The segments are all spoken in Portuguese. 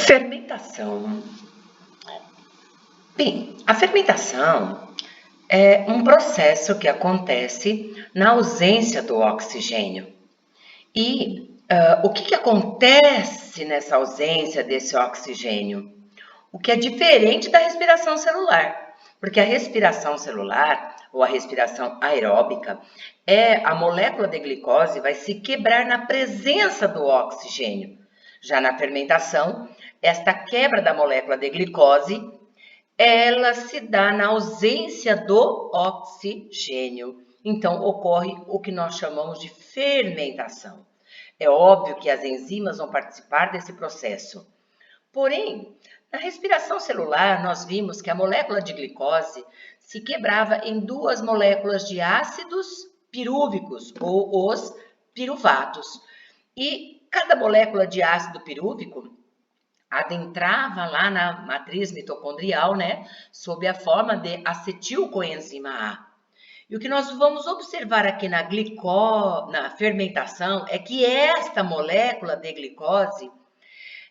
Fermentação. Bem, a fermentação é um processo que acontece na ausência do oxigênio. E o que acontece nessa ausência desse oxigênio? O que é diferente da respiração celular. Porque a respiração celular, ou a respiração aeróbica, a molécula de glicose vai se quebrar na presença do oxigênio. Já na fermentação, esta quebra da molécula de glicose, ela se dá na ausência do oxigênio. Então, ocorre o que nós chamamos de fermentação. É óbvio que as enzimas vão participar desse processo. Porém, na respiração celular, nós vimos que a molécula de glicose se quebrava em duas moléculas de ácidos pirúvicos, ou os piruvatos. E cada molécula de ácido pirúvico adentrava lá na matriz mitocondrial, né, sob a forma de acetilcoenzima A. E o que nós vamos observar aqui na fermentação é que esta molécula de glicose,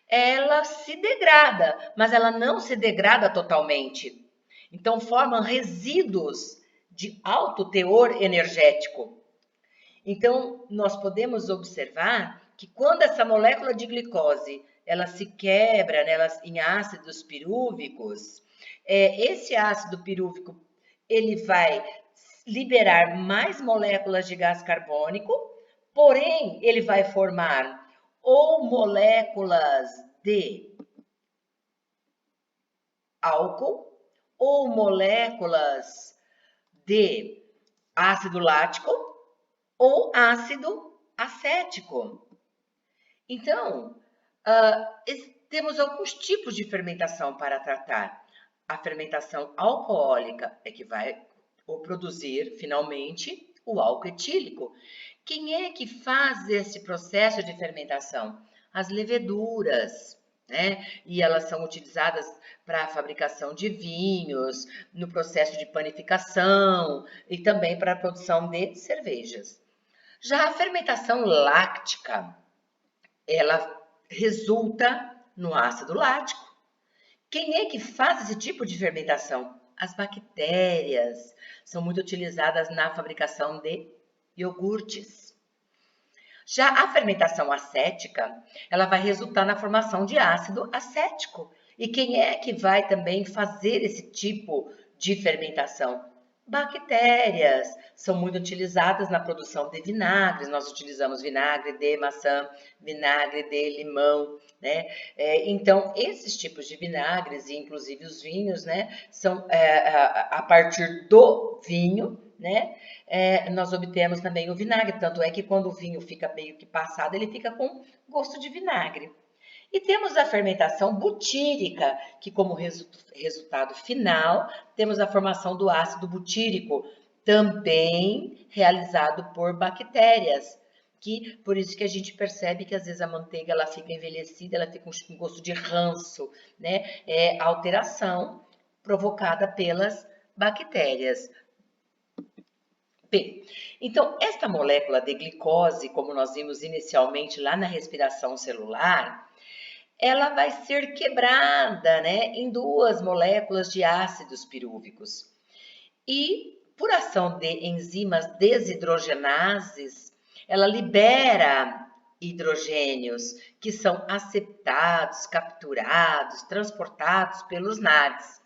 ela se degrada, mas ela não se degrada totalmente. Então, formam resíduos de alto teor energético. Então, nós podemos observar que quando essa molécula de glicose ela se quebra em ácidos pirúvicos, esse ácido pirúvico ele vai liberar mais moléculas de gás carbônico, porém ele vai formar ou moléculas de álcool ou moléculas de ácido lático ou ácido acético. Então, temos alguns tipos de fermentação para tratar. A fermentação alcoólica é que vai produzir, finalmente, o álcool etílico. Quem é que faz esse processo de fermentação? As leveduras, né? E elas são utilizadas para a fabricação de vinhos, no processo de panificação e também para a produção de cervejas. Já a fermentação láctica, ela resulta no ácido lático. Quem é que faz esse tipo de fermentação? As bactérias são muito utilizadas na fabricação de iogurtes. Já a fermentação acética, ela vai resultar na formação de ácido acético. E quem é que vai também fazer esse tipo de fermentação? Bactérias são muito utilizadas na produção de vinagres. Nós utilizamos vinagre de maçã, vinagre de limão, né? Então, esses tipos de vinagres, e inclusive os vinhos, né, são a partir do vinho, né? Nós obtemos também o vinagre, tanto é que quando o vinho fica meio que passado, ele fica com gosto de vinagre. E temos a fermentação butírica, que como resultado final, temos a formação do ácido butírico, também realizado por bactérias, que por isso que a gente percebe que às vezes a manteiga ela fica envelhecida, ela fica com gosto de ranço, né? É alteração provocada pelas bactérias. Bem, então esta molécula de glicose, como nós vimos inicialmente lá na respiração celular, ela vai ser quebrada, né, em duas moléculas de ácidos pirúvicos. E por ação de enzimas desidrogenases, ela libera hidrogênios que são aceptados, capturados, transportados pelos NADs.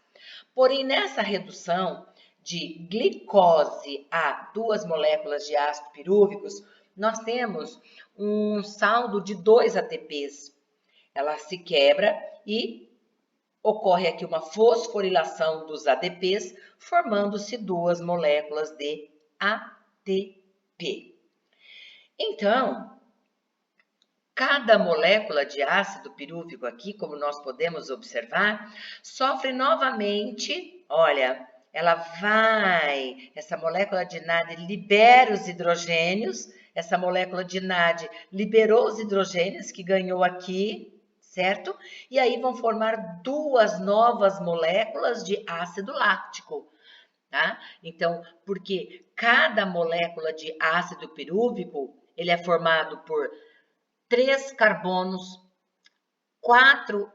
Porém, nessa redução de glicose a duas moléculas de ácido pirúvicos, nós temos um saldo de 2 ATPs. Ela se quebra e ocorre aqui uma fosforilação dos ADPs, formando-se duas moléculas de ATP. Então, cada molécula de ácido pirúvico aqui, como nós podemos observar, sofre novamente, olha, essa molécula de NAD libera os hidrogênios, essa molécula de NAD liberou os hidrogênios que ganhou aqui, certo? E aí vão formar duas novas moléculas de ácido láctico, tá? Então, porque cada molécula de ácido pirúvico, ele é formado por 3 carbonos, 4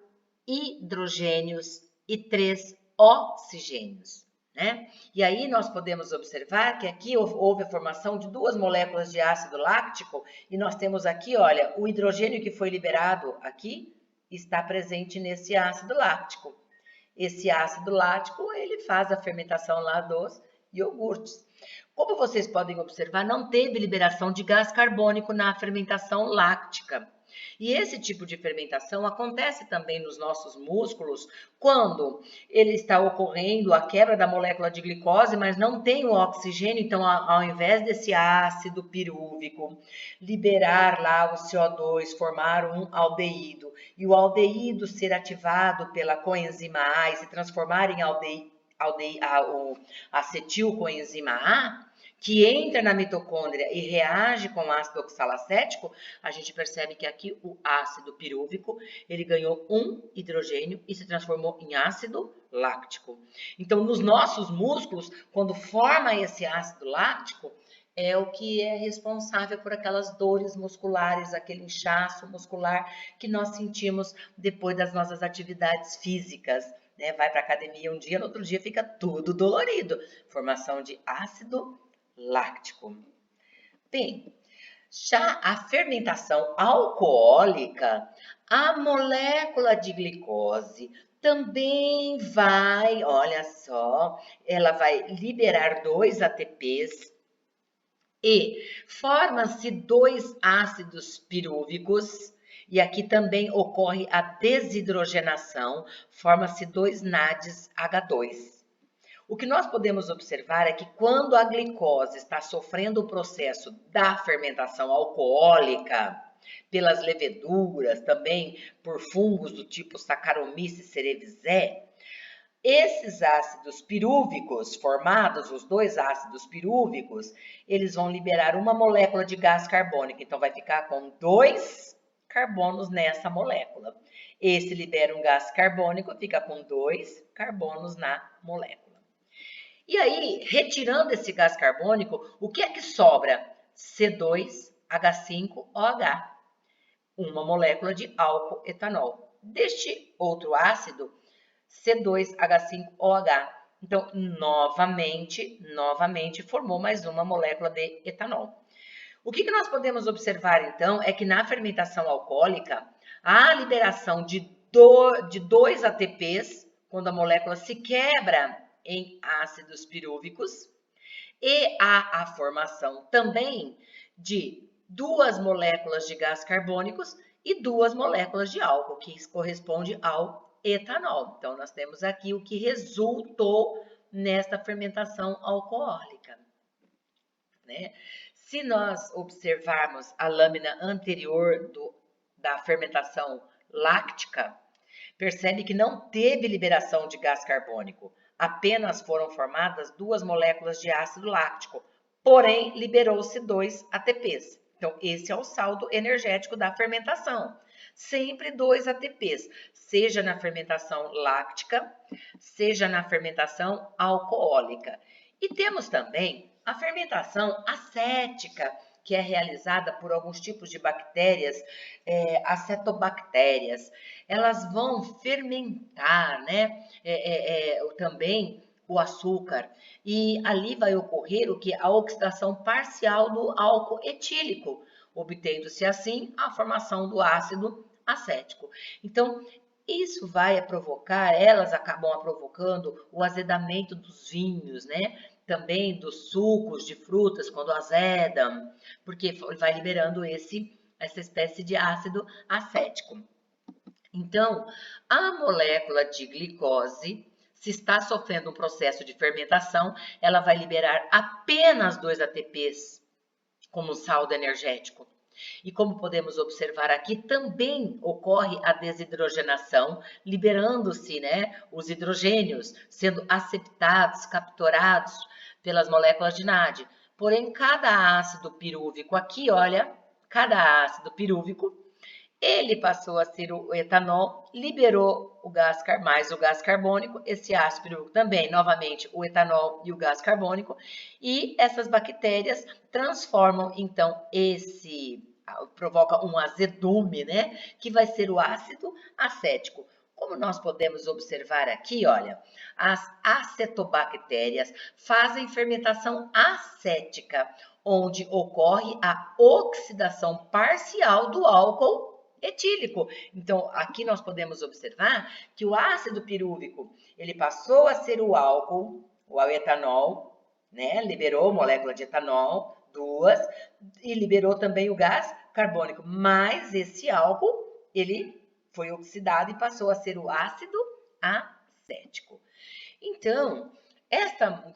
hidrogênios e 3 oxigênios, né? E aí nós podemos observar que aqui houve a formação de 2 moléculas de ácido láctico e nós temos aqui, olha, o hidrogênio que foi liberado aqui está presente nesse ácido láctico. Esse ácido lático, ele faz a fermentação lá dos iogurtes. Como vocês podem observar, não teve liberação de gás carbônico na fermentação láctica. E esse tipo de fermentação acontece também nos nossos músculos quando ele está ocorrendo a quebra da molécula de glicose, mas não tem o oxigênio, então ao invés desse ácido pirúvico liberar lá o CO2, formar um aldeído, e o aldeído ser ativado pela coenzima A e se transformar em o acetilcoenzima A, que entra na mitocôndria e reage com o ácido oxalacético, a gente percebe que aqui o ácido pirúvico, ele ganhou um hidrogênio e se transformou em ácido láctico. Então, nos nossos músculos, quando forma esse ácido láctico, é o que é responsável por aquelas dores musculares, aquele inchaço muscular que nós sentimos depois das nossas atividades físicas. Né? Vai para a academia um dia, no outro dia fica tudo dolorido. Formação de ácido láctico. Bem, já a fermentação alcoólica, a molécula de glicose também vai, olha só, ela vai liberar 2 ATPs e formam-se 2 ácidos pirúvicos, e aqui também ocorre a desidrogenação, forma-se 2 NADs H2. O que nós podemos observar é que quando a glicose está sofrendo o processo da fermentação alcoólica, pelas leveduras, também por fungos do tipo Saccharomyces cerevisiae, esses ácidos pirúvicos formados, os 2 ácidos pirúvicos, eles vão liberar uma molécula de gás carbônico, então vai ficar com 2 carbonos nessa molécula. Esse libera um gás carbônico, fica com 2 carbonos na molécula. E aí, retirando esse gás carbônico, o que é que sobra? C2H5OH, uma molécula de álcool etanol. Deste outro ácido, C2H5OH. Então, novamente, formou mais uma molécula de etanol. O que nós podemos observar, então, é que na fermentação alcoólica, há a liberação de 2 ATPs, quando a molécula se quebra em ácidos pirúvicos, e há a formação também de 2 moléculas de gás carbônicos e 2 moléculas de álcool, que corresponde ao etanol. Então, nós temos aqui o que resultou nesta fermentação alcoólica, né? Se nós observarmos a lâmina anterior da fermentação láctica, percebe que não teve liberação de gás carbônico, apenas foram formadas 2 moléculas de ácido láctico, porém liberou-se 2 ATPs. Então, esse é o saldo energético da fermentação. Sempre 2 ATPs, seja na fermentação láctica, seja na fermentação alcoólica. E temos também a fermentação acética, que é realizada por alguns tipos de bactérias, acetobactérias. Elas vão fermentar, né, também o açúcar. E ali vai ocorrer o que? A oxidação parcial do álcool etílico, obtendo-se assim a formação do ácido acético. Então, isso vai provocar, elas acabam provocando o azedamento dos vinhos, né? Também dos sucos de frutas quando azedam, porque vai liberando essa espécie de ácido acético. Então, a molécula de glicose, se está sofrendo um processo de fermentação, ela vai liberar apenas 2 ATPs como saldo energético. E como podemos observar aqui, também ocorre a desidrogenação, liberando-se, né, os hidrogênios, sendo aceptados, capturados pelas moléculas de NAD. Porém, cada ácido pirúvico aqui, olha, cada ácido pirúvico, ele passou a ser o etanol, liberou o gás, mais o gás carbônico, esse ácido pirúvico também, novamente, o etanol e o gás carbônico, e essas bactérias transformam, então, provoca um azedume, né, que vai ser o ácido acético. Como nós podemos observar aqui, olha, as acetobactérias fazem fermentação acética, onde ocorre a oxidação parcial do álcool etílico. Então, aqui nós podemos observar que o ácido pirúvico, ele passou a ser o álcool, o etanol, né? Liberou molécula de etanol, 2, e liberou também o gás carbônico. Mas esse álcool, ele foi oxidado e passou a ser o ácido acético. Então,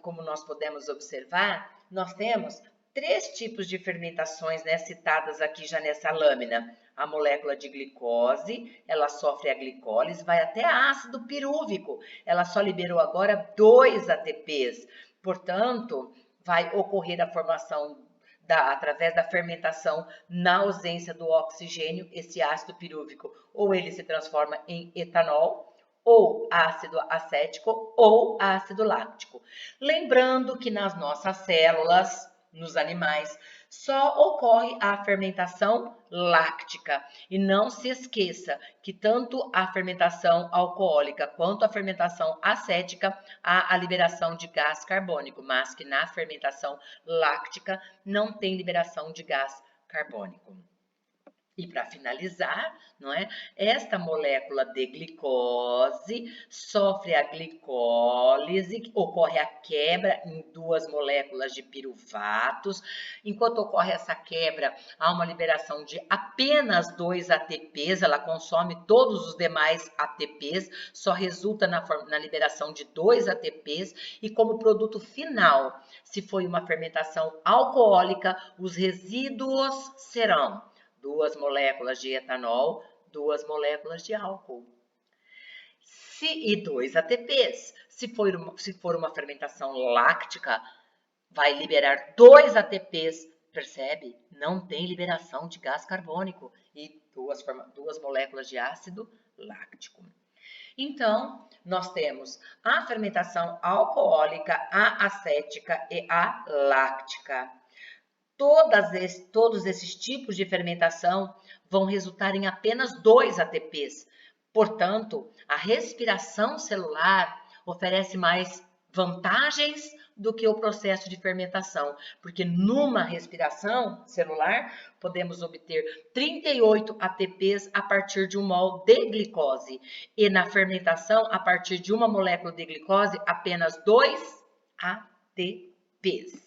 como nós podemos observar, nós temos 3 tipos de fermentações, né, citadas aqui já nessa lâmina. A molécula de glicose, ela sofre a glicólise, vai até ácido pirúvico. Ela só liberou agora 2 ATPs. Portanto, vai ocorrer a formação através da fermentação na ausência do oxigênio, esse ácido pirúvico, ou ele se transforma em etanol, ou ácido acético, ou ácido láctico. Lembrando que nas nossas células, nos animais, só ocorre a fermentação láctica. E não se esqueça que tanto a fermentação alcoólica quanto a fermentação acética há a liberação de gás carbônico, mas que na fermentação láctica não tem liberação de gás carbônico. E para finalizar, não é? Esta molécula de glicose sofre a glicólise, ocorre a quebra em 2 moléculas de piruvatos. Enquanto ocorre essa quebra, há uma liberação de apenas 2 ATPs, ela consome todos os demais ATPs, só resulta na liberação de 2 ATPs, e como produto final, se foi uma fermentação alcoólica, os resíduos serão 2 moléculas de etanol, 2 moléculas de álcool. E 2 ATPs. Se for uma fermentação láctica, vai liberar 2 ATPs, percebe? Não tem liberação de gás carbônico e 2 moléculas de ácido láctico. Então, nós temos a fermentação alcoólica, a acética e a láctica. Todos esses tipos de fermentação vão resultar em apenas 2 ATPs. Portanto, a respiração celular oferece mais vantagens do que o processo de fermentação, porque numa respiração celular podemos obter 38 ATPs a partir de um mol de glicose, e na fermentação, a partir de uma molécula de glicose, apenas 2 ATPs.